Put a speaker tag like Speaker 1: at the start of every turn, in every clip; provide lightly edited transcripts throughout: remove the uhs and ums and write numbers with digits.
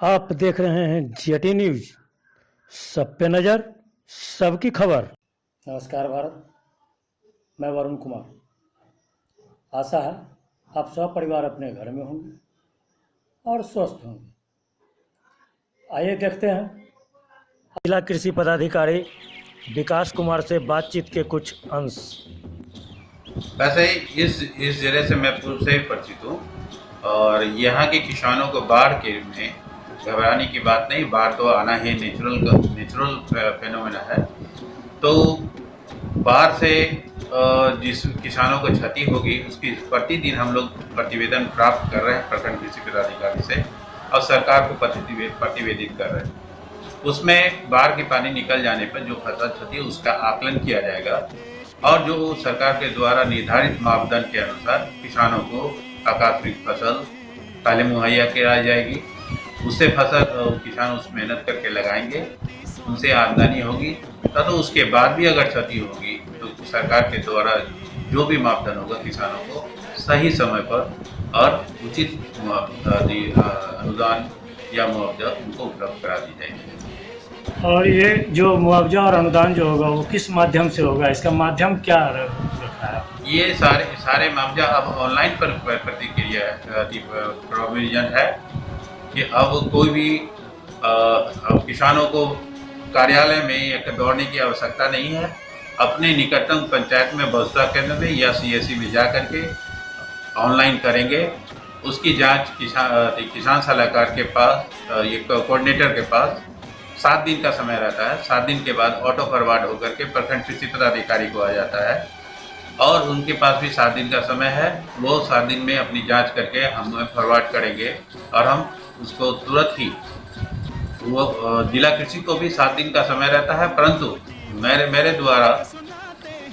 Speaker 1: आप देख रहे हैं जीटी न्यूज, सब पे नज़र, सबकी खबर। नमस्कार भारत, मैं वरुण कुमार। आशा है आप सब परिवार अपने घर में होंगे और स्वस्थ होंगे। आइए देखते हैं जिला कृषि पदाधिकारी विकास कुमार से बातचीत के कुछ अंश।
Speaker 2: वैसे इस जिले से मैं पूर्व से ही परिचित हूँ और यहाँ के किसानों को बाढ़ के में घबराने की बात नहीं। बाढ़ तो आना ही नेचुरल फेनोमेना है। तो बाढ़ से जिस किसानों को क्षति होगी उसकी प्रतिदिन हम लोग प्रतिवेदन प्राप्त कर रहे हैं प्रखंड कृषि पदाधिकारी से और सरकार को प्रतिवेदित कर रहे हैं। उसमें बाढ़ के पानी निकल जाने पर जो फसल क्षति है उसका आकलन किया जाएगा और जो सरकार के द्वारा निर्धारित मापदंड के अनुसार किसानों को आकस्मिक फसल पहले मुहैया कराई जाएगी। उससे फसल किसान उस मेहनत करके लगाएंगे, उनसे आमदनी होगी। तो उसके बाद भी अगर क्षति होगी तो सरकार के द्वारा जो भी मापदंड होगा किसानों को सही समय पर और उचित अनुदान या मुआवजा उनको उपलब्ध करा दी जाएगी।
Speaker 1: और ये जो मुआवजा और अनुदान जो होगा वो किस माध्यम से होगा, इसका माध्यम क्या रखा है?
Speaker 2: ये सारे मुआवजा अब ऑनलाइन पर प्रतिक्रिया प्रोविजन है कि अब कोई भी अब किसानों को कार्यालय में एक दौड़ने की आवश्यकता नहीं है। अपने निकटतम पंचायत में बसुधा केंद्र में या सीएससी में जा करके ऑनलाइन करेंगे। उसकी जांच किसान सलाहकार के पास ये कोऑर्डिनेटर के पास 7 दिन का समय रहता है। 7 दिन के बाद ऑटो फॉरवर्ड होकर के प्रखंड कृषि पदाधिकारी को आ जाता है और उनके पास भी 7 दिन का समय है। वो 7 दिन में अपनी जांच करके हमें फॉरवर्ड करेंगे और हम उसको तुरंत ही वो जिला कृषि को भी 7 दिन का समय रहता है, परंतु मेरे द्वारा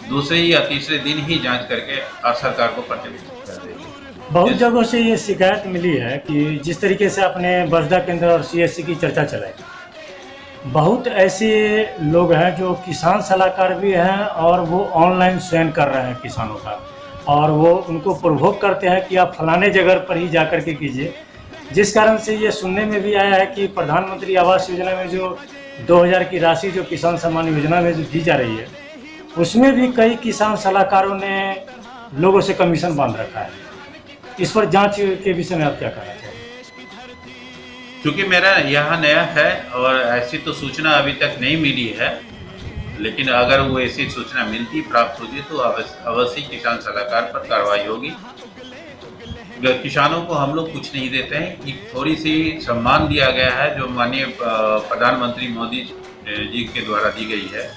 Speaker 2: दूसरे या तीसरे दिन ही जांच करके और सरकार को प्रतिवेदित कर देंगे।
Speaker 1: बहुत जगहों से ये शिकायत मिली है कि जिस तरीके से अपने बसुधा केंद्र और सीएससी की चर्चा चलाई, बहुत ऐसे लोग हैं जो किसान सलाहकार भी हैं और वो ऑनलाइन स्वयं कर रहे हैं किसानों का, और वो उनको प्रोवोक करते हैं कि आप फलाने जगह पर ही जा कर के कीजिए। जिस कारण से ये सुनने में भी आया है कि प्रधानमंत्री आवास योजना में जो 2000 की राशि जो किसान सम्मान योजना में जो दी जा रही है, उसमें भी कई किसान सलाहकारों ने लोगों से कमीशन बांध रखा है। इस पर जांच के विषय में आप क्या कहना चाहेंगे?
Speaker 2: क्योंकि मेरा यहाँ नया है और ऐसी तो सूचना अभी तक नहीं मिली है, लेकिन अगर वो ऐसी सूचना मिलती प्राप्त होगी तो अवश्य किसान सलाहकार पर कार्रवाई होगी। किसानों को हम लोग कुछ नहीं देते हैं कि थोड़ी सी सम्मान दिया गया है जो माननीय प्रधानमंत्री मोदी जी के द्वारा दी गई है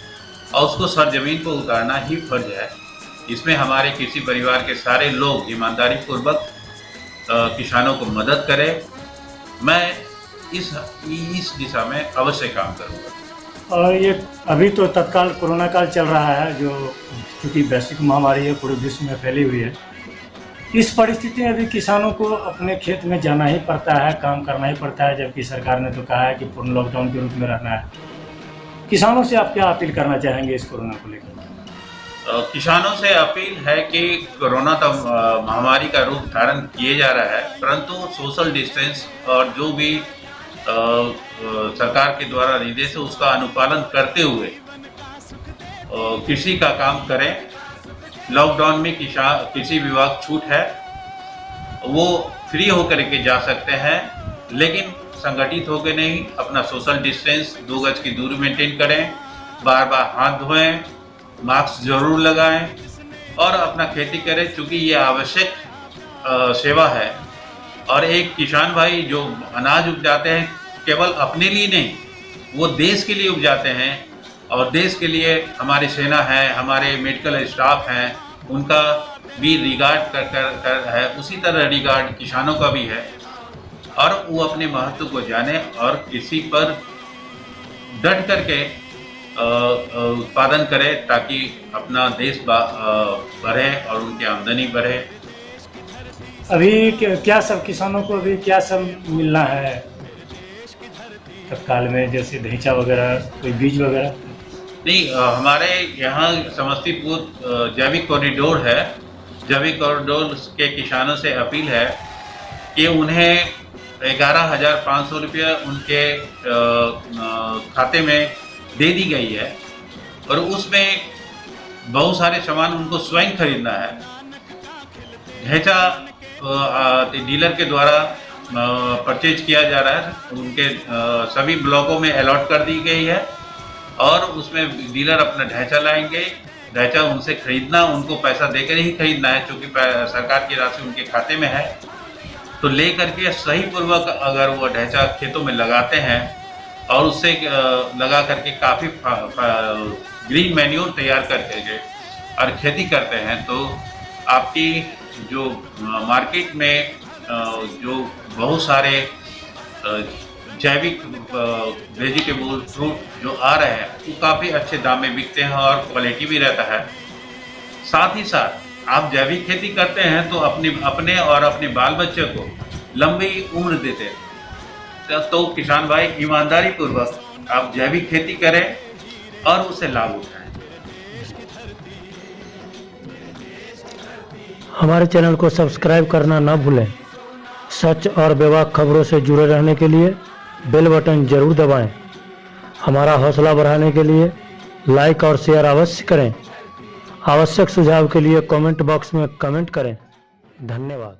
Speaker 2: और उसको सरजमीन पर उतारना ही फर्ज है। इसमें हमारे कृषि परिवार के सारे लोग ईमानदारी पूर्वक किसानों को मदद करें। मैं इस दिशा में अवश्य काम करूँगा।
Speaker 1: और ये अभी तो तत्काल कोरोना काल चल रहा है, जो चूँकि वैश्विक महामारी है, पूरे विश्व में फैली हुई है। इस परिस्थिति में भी किसानों को अपने खेत में जाना ही पड़ता है, काम करना ही पड़ता है, जबकि सरकार ने तो कहा है कि पूर्ण लॉकडाउन के रूप में रहना है। किसानों से आप क्या अपील करना चाहेंगे इस कोरोना को लेकर?
Speaker 2: किसानों से अपील है कि कोरोना तो महामारी का रूप धारण किए जा रहा है, परंतु सोशल डिस्टेंस और जो भी सरकार के द्वारा निर्देश है उसका अनुपालन करते हुए कृषि का काम करें। लॉकडाउन में कृषि विभाग छूट है, वो फ्री होकर के जा सकते हैं, लेकिन संगठित होकर नहीं। अपना सोशल डिस्टेंस 2 गज की दूरी मेंटेन करें, बार बार हाथ धोएं, मास्क जरूर लगाएं और अपना खेती करें, क्योंकि ये आवश्यक सेवा है। और एक किसान भाई जो अनाज उपजाते हैं केवल अपने लिए नहीं, वो देश के लिए उपजाते हैं और देश के लिए हमारी सेना है, हमारे मेडिकल स्टाफ हैं, उनका भी रिगार्ड कर है। उसी तरह रिगार्ड किसानों का भी है और वो अपने महत्व को जाने और कृषि पर डट करके उत्पादन करे ताकि अपना देश बढ़े और उनकी आमदनी बढ़े।
Speaker 1: अभी क्या सब किसानों को अभी क्या सब मिलना है तत्काल में, जैसे ढैंचा वगैरह, कोई बीज वगैरह?
Speaker 2: नहीं, हमारे यहाँ समस्तीपुर जैविक कॉरिडोर है। जैविक कॉरिडोर के किसानों से अपील है कि उन्हें 11,500 रुपये उनके खाते में दे दी गई है और उसमें बहुत सारे सामान उनको स्वयं खरीदना है। ढैचा डीलर के द्वारा परचेज किया जा रहा है, उनके सभी ब्लॉकों में अलॉट कर दी गई है और उसमें डीलर अपना ढैचा लाएंगे। ढैचा उनसे खरीदना, उनको पैसा देकर ही खरीदना है, क्योंकि सरकार की राशि उनके खाते में है। तो ले करके सही पूर्वक अगर वो ढैचा खेतों में लगाते हैं और उससे लगा करके काफ़ी ग्रीन मैन्योर तैयार करके और खेती करते हैं, तो आपकी जो मार्केट में जो बहुत सारे जैविक वेजिटेबल फ्रूट जो आ रहे हैं वो काफ़ी अच्छे दाम में बिकते हैं और क्वालिटी भी रहता है। साथ ही साथ आप जैविक खेती करते हैं तो अपने और अपने बाल बच्चे को लंबी उम्र देते हैं। तो किसान भाई ईमानदारी पूर्वक आप जैविक खेती करें और उससे लाभ उठाएं।
Speaker 1: हमारे चैनल को सब्सक्राइब करना ना भूलें। सच और बेबाक खबरों से जुड़े रहने के लिए बेल बटन जरूर दबाएं। हमारा हौसला बढ़ाने के लिए लाइक और शेयर अवश्य करें। आवश्यक सुझाव के लिए कमेंट बॉक्स में कमेंट करें। धन्यवाद।